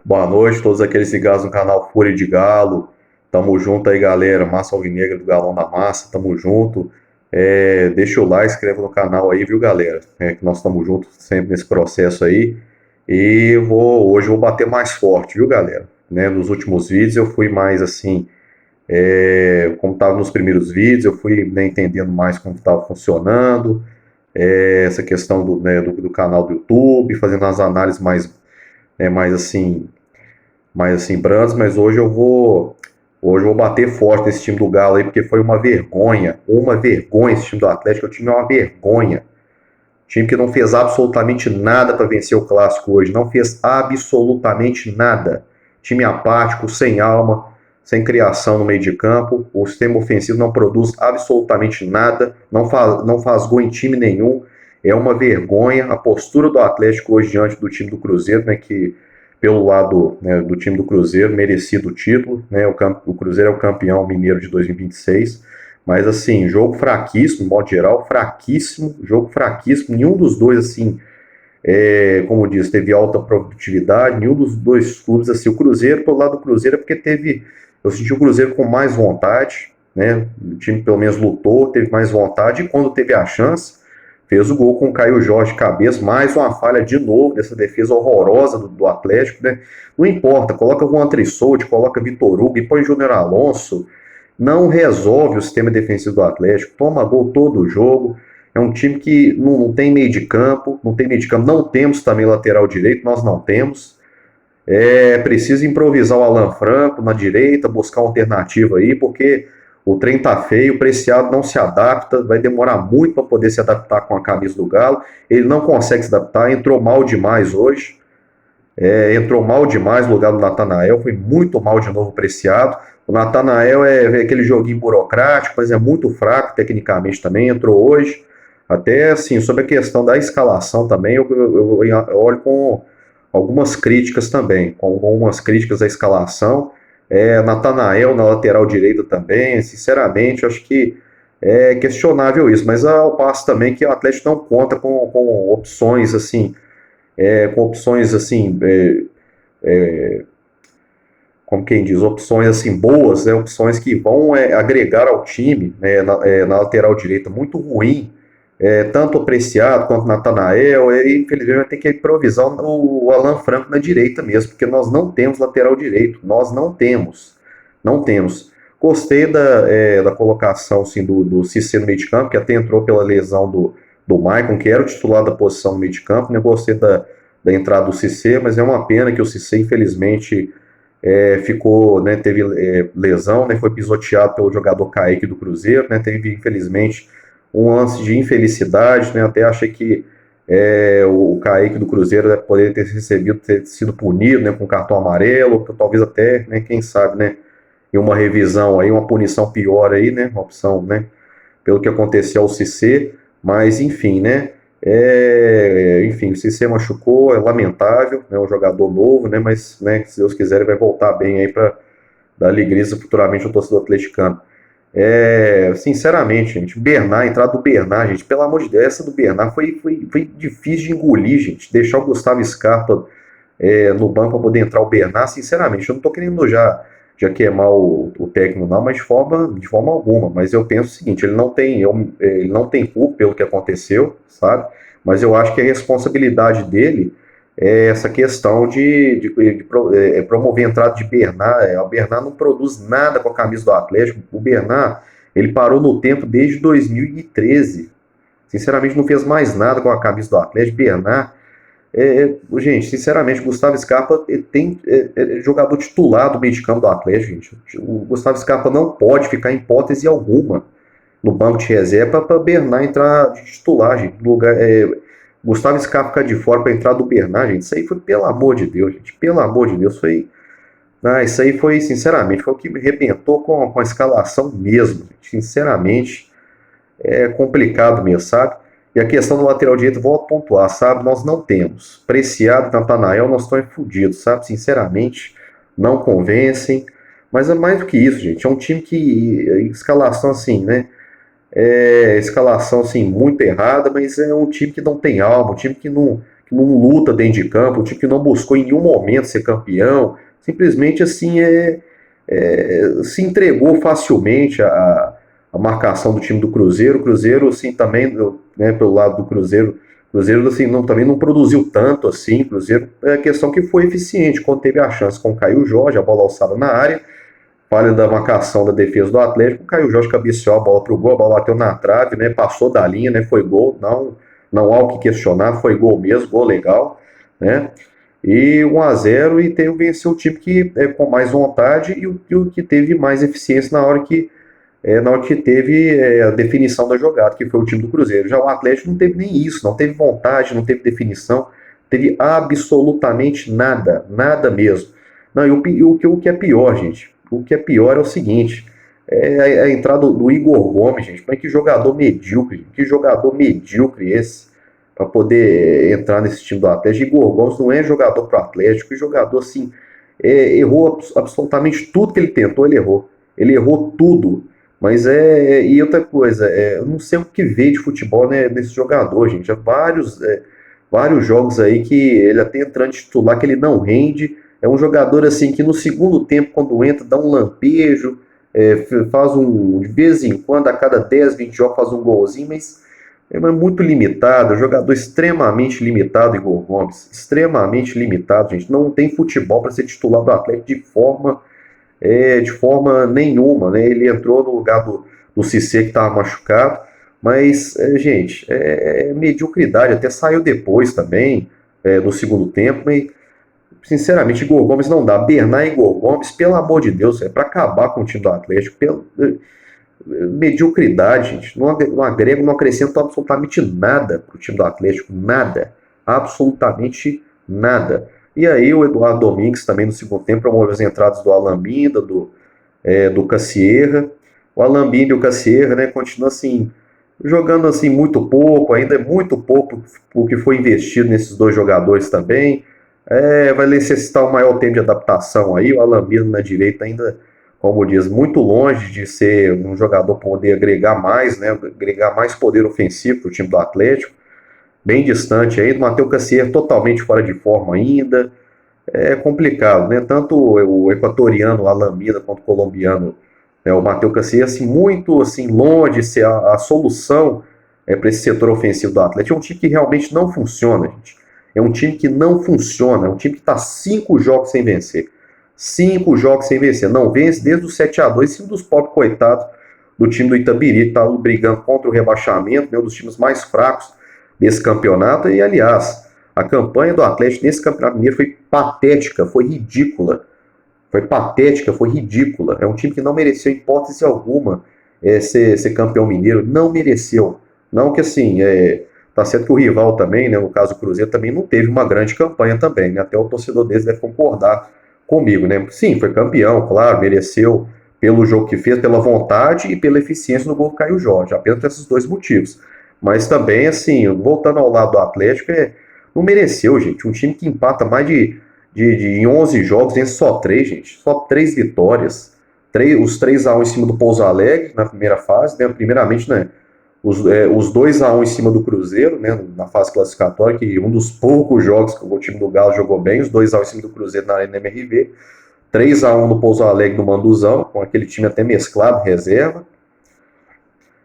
Boa noite a todos aqueles ligados no canal Fúria de Galo. Tamo junto aí, galera. Massa Alvinegra do Galão da Massa, tamo junto. Deixa o like, inscreva no canal aí, viu, galera? Que nós estamos juntos sempre nesse processo aí. E hoje eu vou bater mais forte, viu, galera? Né, nos últimos vídeos eu fui mais assim, como estava nos primeiros vídeos, eu fui, né, entendendo mais como estava funcionando, essa questão do canal do YouTube, fazendo as análises mais assim, brandos, mas hoje eu vou bater forte nesse time do Galo aí, porque foi uma vergonha esse time do Atlético. O time é uma vergonha. Time que não fez absolutamente nada para vencer o clássico hoje, não fez absolutamente nada. Time apático, sem alma, sem criação no meio de campo. O sistema ofensivo não produz absolutamente nada, não faz gol em time nenhum. É uma vergonha a postura do Atlético hoje diante do time do Cruzeiro, né, que pelo lado, né, do time do Cruzeiro, merecido o título, né, o Cruzeiro é o campeão mineiro de 2026, mas assim, jogo fraquíssimo, de modo geral, fraquíssimo, jogo fraquíssimo, nenhum dos dois, assim, como diz, teve alta produtividade, nenhum dos dois clubes, assim, o Cruzeiro, pelo lado do Cruzeiro, é porque eu senti o Cruzeiro com mais vontade, né, o time pelo menos lutou, teve mais vontade, e quando teve a chance, fez o gol com o Caio Jorge de cabeça, mais uma falha de novo dessa defesa horrorosa do Atlético, né? Não importa, coloca Juan Trissolti, coloca Vitor Hugo e põe Júnior Alonso, não resolve o sistema defensivo do Atlético, toma gol todo o jogo, é um time que não tem meio de campo, não temos também lateral direito, nós não temos, é preciso improvisar o Alan Franco na direita, buscar uma alternativa aí, porque o trem tá feio, o Preciado não se adapta, vai demorar muito para poder se adaptar com a camisa do Galo. Ele não consegue se adaptar, entrou mal demais hoje. Entrou mal demais no lugar do Natanael, foi muito mal de novo o Preciado. O Natanael é aquele joguinho burocrático, mas é muito fraco tecnicamente também, entrou hoje. Até assim, sobre a questão da escalação também, eu olho com algumas críticas também, com algumas críticas à escalação. Natanael na lateral direita também, sinceramente, eu acho que é questionável isso, mas ao passo também que o Atlético não conta com opções assim, como quem diz, opções assim boas, né, opções que vão agregar ao time, né, na lateral direita, muito ruim, tanto apreciado quanto Natanael, e infelizmente vai ter que improvisar o Alan Franco na direita mesmo, porque nós não temos lateral direito, nós não temos. Gostei da colocação assim, do Cissé no meio de campo, que até entrou pela lesão do Maicon, que era o titular da posição no meio de campo, né? Gostei da entrada do Cissé, mas é uma pena que o Cissé, infelizmente, ficou, né, teve lesão, né, foi pisoteado pelo jogador Kaique do Cruzeiro, né, teve, infelizmente, um lance de infelicidade, né, até achei que o Kaique do Cruzeiro, né, poderia ter sido punido, né, com cartão amarelo, talvez até, né, quem sabe, né, em uma revisão aí, uma punição pior aí, né, uma opção, né, pelo que aconteceu ao Cissé, mas enfim, né, enfim, o Cissé machucou, é lamentável, né, um jogador novo, né, mas, né, se Deus quiser, ele vai voltar bem aí para dar alegria futuramente ao torcedor atleticano. Sinceramente, gente, a entrada do Bernard, gente, pelo amor de Deus, essa do Bernard foi difícil de engolir, gente, deixar o Gustavo Scarpa no banco para poder entrar o Bernard, sinceramente, eu não estou querendo já queimar o técnico não, mas de forma alguma, mas eu penso o seguinte, ele não tem culpa pelo que aconteceu, sabe, mas eu acho que a responsabilidade dele é essa questão de promover a entrada de Bernard. O Bernard não produz nada com a camisa do Atlético, o Bernard, ele parou no tempo desde 2013, sinceramente não fez mais nada com a camisa do Atlético. Bernard, gente, sinceramente, o Gustavo Scarpa é jogador titular do meio de campo do Atlético, gente. O Gustavo Scarpa não pode ficar em hipótese alguma no banco de reserva para Bernard entrar de titular, gente. No lugar, Gustavo Scarpa ficar de fora para entrar do Bernard, gente. Isso aí foi, pelo amor de Deus, gente. Pelo amor de Deus, foi. Ah, isso aí foi, sinceramente, foi o que me arrebentou com a escalação mesmo, gente. Sinceramente, é complicado mesmo, sabe? E a questão do lateral direito, volto a pontuar, sabe? Nós não temos. Preciado e Natanael, nós estamos fodidos, sabe? Sinceramente, não convencem. Mas é mais do que isso, gente. É um time que, escalação assim, né? Escalação assim, muito errada, mas é um time que não tem alma, um time que não luta dentro de campo, um time que não buscou em nenhum momento ser campeão, simplesmente assim se entregou facilmente a marcação do time do Cruzeiro. O Cruzeiro, assim, também, né, pelo lado do Cruzeiro, Cruzeiro assim, também não produziu tanto assim. Cruzeiro é questão que foi eficiente quando teve a chance com o Caio Jorge, a bola alçada na área, falha da marcação da defesa do Atlético, o Caio Jorge cabeceou a bola para o gol, a bola bateu na trave, né, passou da linha, né, foi gol, não há o que questionar, foi gol mesmo, gol legal, né, e 1-0 e venceu o time que com mais vontade e o que teve mais eficiência na hora que teve a definição da jogada, que foi o time do Cruzeiro. Já o Atlético não teve nem isso, não teve vontade, não teve definição, teve absolutamente nada, nada mesmo. Não, o que é pior, gente, o que é pior é o seguinte, a entrada do Igor Gomes, gente, mas que jogador medíocre, esse, para poder entrar nesse time do Atlético. Igor Gomes não é jogador para o Atlético, que jogador assim, errou absolutamente tudo que ele tentou, ele errou tudo. Mas e outra coisa, eu não sei o que ver de futebol, né, nesse jogador, gente. Há vários jogos aí que ele até entrando de titular que ele não rende. É um jogador assim que no segundo tempo, quando entra, dá um lampejo, faz de vez em quando, a cada 10, 20 jogos, faz um golzinho, mas é muito limitado, é um jogador extremamente limitado, Igor Gomes. Extremamente limitado, gente. Não tem futebol para ser titular do Atlético de forma nenhuma, né? Ele entrou no lugar do Cissé, que estava machucado, mas, gente, mediocridade. Até saiu depois também, no segundo tempo, mas, sinceramente, Igor Gomes não dá. Bernard e Igor Gomes, pelo amor de Deus, é para acabar com o time do Atlético. Mediocridade, gente. Não agrega, não acrescenta absolutamente nada para o time do Atlético, nada, absolutamente nada. E aí o Eduardo Domingues também no segundo tempo promoveu as entradas do Alambinda, do Cassierra. O Alambinda e o Cassierra, né, continuam assim, jogando assim muito pouco, ainda é muito pouco o que foi investido nesses dois jogadores também. Vai necessitar um maior tempo de adaptação aí. O Alambinda na direita ainda, como diz, muito longe de ser um jogador poder agregar mais, né, agregar mais poder ofensivo para o time do Atlético. Bem distante ainda, o Matheus Cassier totalmente fora de forma ainda. É complicado, né? Tanto o equatoriano, o Alameda, quanto o colombiano, o Matheus Cassier, assim, muito assim, longe de ser a solução para esse setor ofensivo do Atlético. É um time que realmente não funciona, gente. É um time que não funciona, é um time que está 5 jogos sem vencer. 5 jogos sem vencer. Não vence desde o 7-2, um dos pobres coitados do time do Itabiri, que está brigando contra o rebaixamento, né, um dos times mais fracos desse campeonato. E, aliás, a campanha do Atlético nesse Campeonato Mineiro foi patética, foi ridícula. Foi patética, foi ridícula. É um time que não mereceu, em hipótese alguma, ser campeão mineiro. Não mereceu. Não que assim, tá certo que o rival também, né, no caso o Cruzeiro, também não teve uma grande campanha também, né? Até o torcedor deles deve concordar comigo, né? Sim, foi campeão, claro, mereceu pelo jogo que fez, pela vontade e pela eficiência no gol do Caio Jorge. Apenas por esses dois motivos. Mas também, assim, voltando ao lado do Atlético, não mereceu, gente. Um time que empata mais em 11 jogos, vence só 3, gente. Só 3 vitórias. Os 3-1 em cima do Pouso Alegre, na primeira fase, né? Primeiramente, né? Os 2-1 em cima do Cruzeiro, né? Na fase classificatória, que um dos poucos jogos que o time do Galo jogou bem, os 2-1 em cima do Cruzeiro na Arena MRV. 3-1 no Pouso Alegre no Manduzão, com aquele time até mesclado, reserva.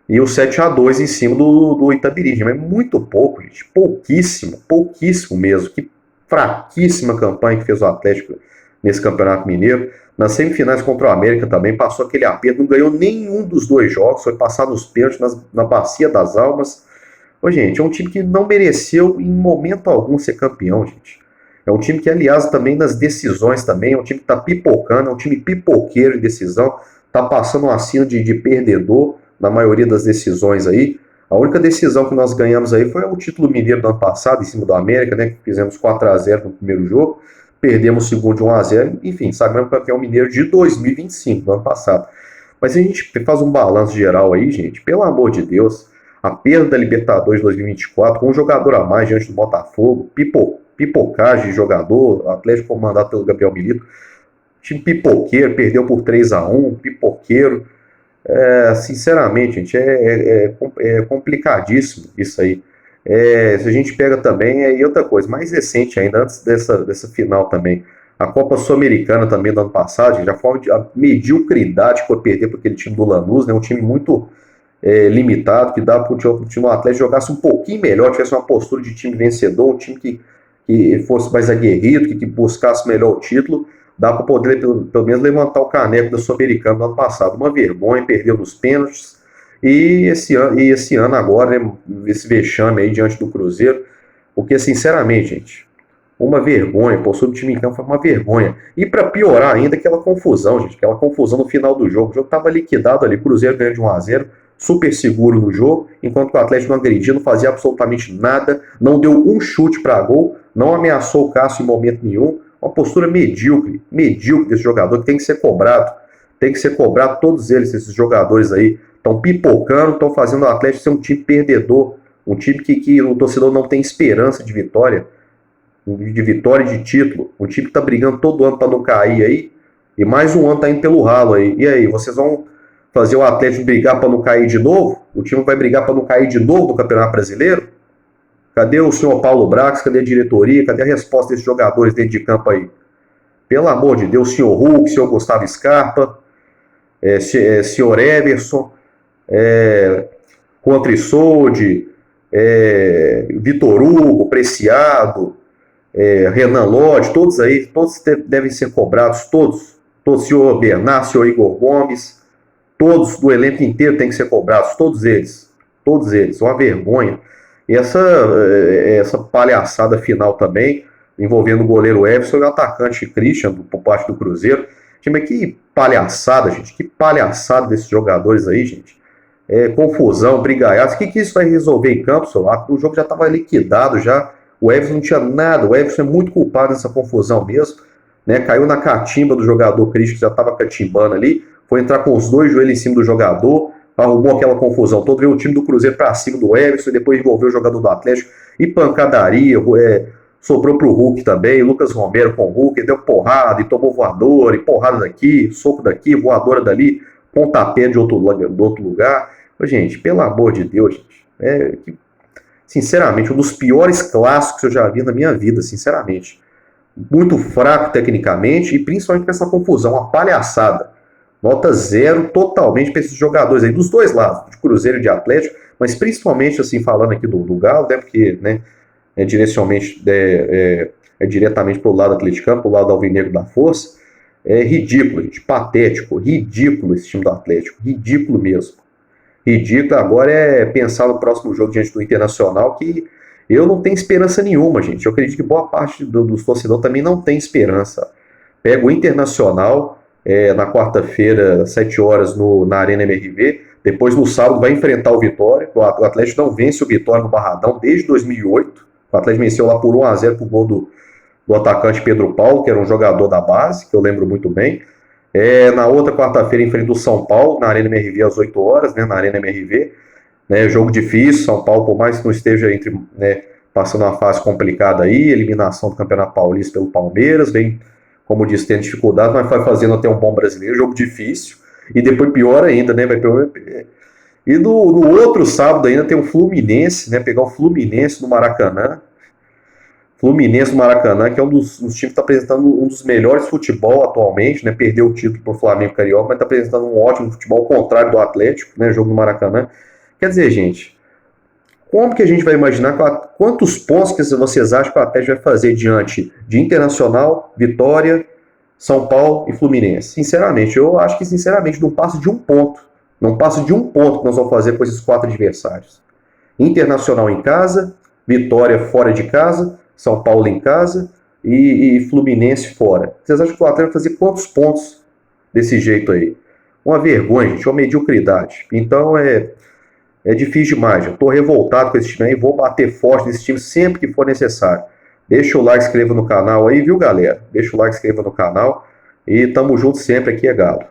E o 7-2 em cima do Itabiri. Mas muito pouco, gente. Pouquíssimo, pouquíssimo mesmo. Que fraquíssima campanha que fez o Atlético nesse Campeonato Mineiro. Nas semifinais contra o América também passou aquele aperto, não ganhou nenhum dos dois jogos, foi passar nos pênaltis na Bacia das Almas. Ô, gente, é um time que não mereceu em momento algum ser campeão, gente. É um time que, aliás, também nas decisões também, é um time que está pipocando, é um time pipoqueiro de decisão, está passando uma sina de perdedor na maioria das decisões aí. A única decisão que nós ganhamos aí foi o título mineiro do ano passado, em cima do América, né, que fizemos 4-0 no primeiro jogo, perdemos o segundo de 1-0, enfim, sagramos campeão mineiro de 2025, do ano passado. Mas se a gente faz um balanço geral aí, gente, pelo amor de Deus, a perda da Libertadores de 2024, com um jogador a mais diante do Botafogo, pipocagem de jogador, o Atlético comandado pelo Gabriel Milito, time pipoqueiro, perdeu por 3-1, pipoqueiro. Sinceramente, gente, é complicadíssimo isso aí. Se a gente pega também, e outra coisa, mais recente ainda, antes dessa final também, a Copa Sul-Americana também do ano passado, já foi a mediocridade que foi perder para aquele time do Lanús, né, um time muito limitado, que dava para o time do Atlético jogasse um pouquinho melhor, tivesse uma postura de time vencedor, um time que fosse mais aguerrido, que buscasse melhor o título, dá para poder pelo menos levantar o caneco da Sul-Americana do ano passado. Uma vergonha, perdeu nos pênaltis, e esse ano agora, né, esse vexame aí diante do Cruzeiro, porque sinceramente, gente, uma vergonha, postura do time em campo foi uma vergonha. E para piorar ainda, aquela confusão, gente, aquela confusão no final do jogo. O jogo estava liquidado ali, Cruzeiro ganhando de 1-0, super seguro no jogo, enquanto o Atlético não agredia, não fazia absolutamente nada, não deu um chute para gol, não ameaçou o Cássio em momento nenhum. Uma postura medíocre desse jogador que tem que ser cobrado. Tem que ser cobrado, todos eles, esses jogadores aí, estão pipocando, estão fazendo o Atlético ser um time perdedor, um time que o torcedor não tem esperança de vitória e de título, um time que está brigando todo ano para não cair aí, e mais um ano está indo pelo ralo aí. E aí, vocês vão fazer o Atlético brigar para não cair de novo? O time vai brigar para não cair de novo no Campeonato Brasileiro? Cadê o senhor Paulo Brax? Cadê a diretoria? Cadê a resposta desses jogadores dentro de campo aí? Pelo amor de Deus, senhor Hulk, senhor Gustavo Scarpa, senhor Everson, Contrissoldi, Vitor Hugo, Preciado, Renan Lodge, todos devem ser cobrados, todos, senhor Bernardo, senhor Igor Gomes, todos do elenco inteiro têm que ser cobrados, todos eles, uma vergonha. E essa palhaçada final também, envolvendo o goleiro Everson e o atacante Christian, por parte do Cruzeiro. Mas que palhaçada, gente, que palhaçada desses jogadores aí, gente. Confusão, brigaiados, o que isso vai resolver em campo, senhor? O jogo já estava liquidado já. O Everson não tinha nada, o Everson é muito culpado nessa confusão mesmo, né? Caiu na catimba do jogador Christian, que já estava catimbando ali, foi entrar com os dois joelhos em cima do jogador, arrumou aquela confusão toda, veio o time do Cruzeiro para cima do Everson, e depois envolveu o jogador do Atlético, e pancadaria, sobrou pro Hulk também, Lucas Romero com o Hulk, deu porrada, e tomou voadora, e porrada daqui, soco daqui, voadora dali, pontapé de outro lugar. Gente, pelo amor de Deus, gente, sinceramente, um dos piores clássicos que eu já vi na minha vida, sinceramente. Muito fraco tecnicamente e principalmente com essa confusão, uma palhaçada. Nota 0 totalmente para esses jogadores aí, dos dois lados, de Cruzeiro e de Atlético, mas principalmente, assim, falando aqui do Galo, né, porque, né, diretamente para o lado atleticano, para o lado alvinegro da força, ridículo, gente, patético, ridículo esse time do Atlético, ridículo mesmo. Ridículo agora é pensar no próximo jogo diante do Internacional, que eu não tenho esperança nenhuma, gente. Eu acredito que boa parte dos torcedores também não tem esperança. Pega o Internacional na quarta-feira, 7 horas, na Arena MRV. Depois, no sábado, vai enfrentar o Vitória. O Atlético não vence o Vitória no Barradão desde 2008. O Atlético venceu lá por 1-0 por gol do atacante Pedro Paulo, que era um jogador da base, que eu lembro muito bem. Na outra quarta-feira, enfrenta o São Paulo, na Arena MRV, às 8 horas, né, na Arena MRV. Jogo difícil, São Paulo, por mais que não esteja passando uma fase complicada aí, eliminação do Campeonato Paulista pelo Palmeiras, vem, como disse, tendo dificuldade, mas vai fazendo até um bom brasileiro, jogo difícil, e depois pior ainda, né, e no outro sábado ainda tem o Fluminense, né, pegar o Fluminense no Maracanã, que é um dos times que está apresentando um dos melhores futebol atualmente, né? Perdeu o título para o Flamengo Carioca, mas está apresentando um ótimo futebol, ao contrário do Atlético, né? Jogo no Maracanã. Quer dizer, gente, como que a gente vai imaginar quantos pontos que vocês acham que o Atlético vai fazer diante de Internacional, Vitória, São Paulo e Fluminense? Sinceramente, eu acho que, não passa de um ponto. Não passa de um ponto que nós vamos fazer com esses 4 adversários. Internacional em casa, Vitória fora de casa, São Paulo em casa e Fluminense fora. Vocês acham que o Atlético vai fazer quantos pontos desse jeito aí? Uma vergonha, gente, uma mediocridade. Então é difícil demais. Eu estou revoltado com esse time aí, vou bater forte nesse time sempre que for necessário. Deixa o like, inscreva no canal aí, viu, galera? Deixa o like, inscreva no canal e tamo junto sempre aqui, Galo.